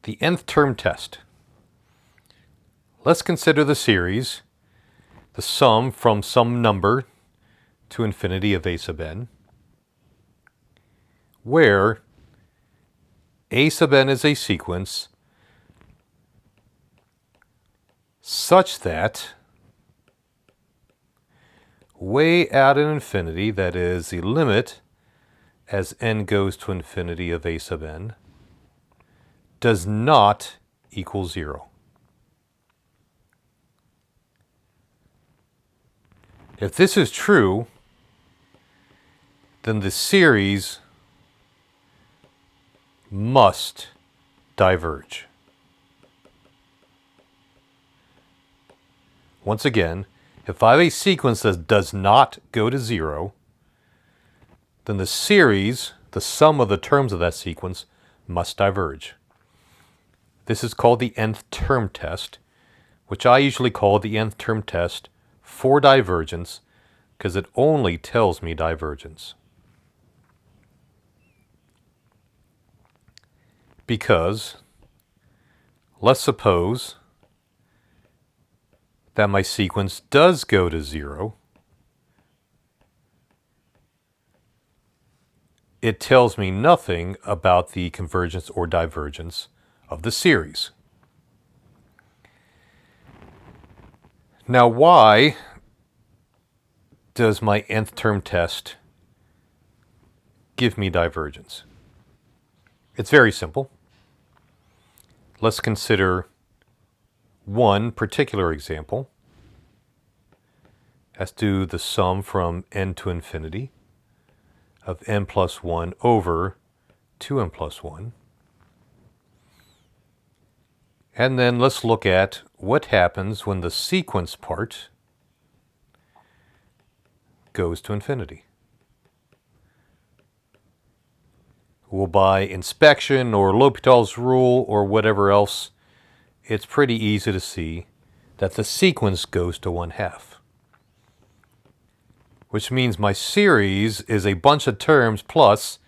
The nth term test. Let's consider the series, the sum from some number to infinity of a sub n, where a sub n is a sequence such that way out in infinity, that is the limit as n goes to infinity of a sub n, does not equal 0. If this is true, then the series must diverge. Once again, if I have a sequence that does not go to 0, then the series, the sum of the terms of that sequence, must diverge. This is called the nth term test, which I usually call the nth term test for divergence, because it only tells me divergence. Because let's suppose that my sequence does go to 0. It tells me nothing about the convergence or divergence of the series. Now, why does my nth term test give me divergence? It's very simple. Let's consider one particular example. Let's do the sum from n to infinity of n plus 1 over 2n plus 1. And then let's look at what happens when the sequence part goes to infinity. Well, by inspection or L'Hopital's rule or whatever else, it's pretty easy to see that the sequence goes to 1/2. Which means my series is a bunch of terms plus,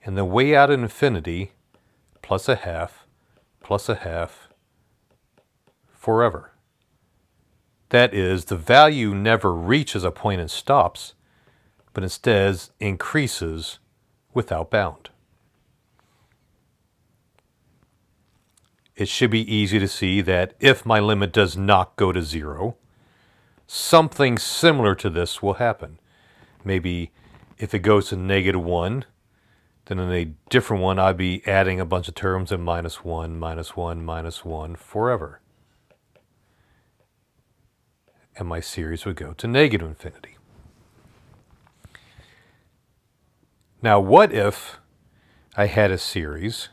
and the way out in infinity, plus 1/2, forever. That is, the value never reaches a point and stops, but instead increases without bound. It should be easy to see that if my limit does not go to 0, something similar to this will happen. Maybe if it goes to -1, then in a different one I'd be adding a bunch of terms and -1, -1, -1 forever. And my series would go to -infinity. Now, what if I had a series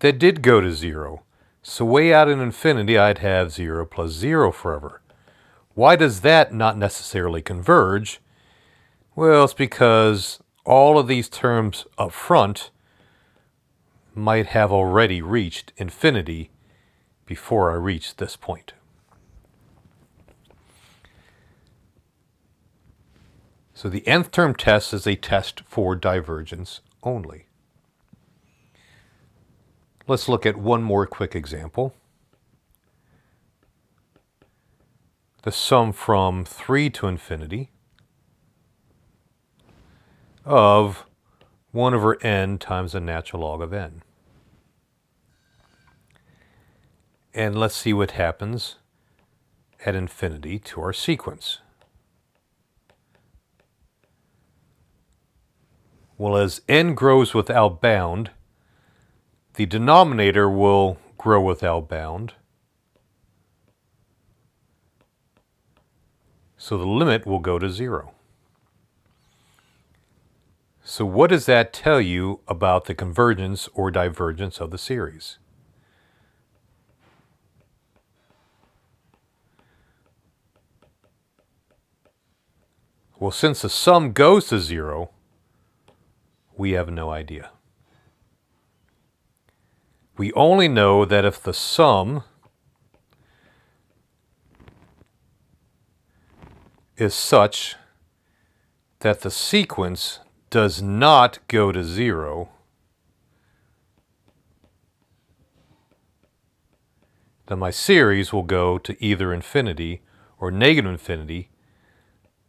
that did go to 0? So way out in infinity, I'd have 0 plus 0 forever. Why does that not necessarily converge? Well, it's because all of these terms up front might have already reached infinity before I reach this point. So the nth term test is a test for divergence only. Let's look at one more quick example. The sum from 3 to infinity of 1 over n times the natural log of n. And let's see what happens at infinity to our sequence. Well, as n grows without bound, the denominator will grow without bound. So the limit will go to 0. So what does that tell you about the convergence or divergence of the series? Well, since the sum goes to 0, we have no idea. We only know that if the sum is such that the sequence does not go to 0, then my series will go to either infinity or negative infinity,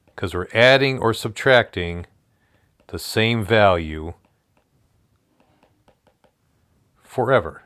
because we're adding or subtracting the same value forever.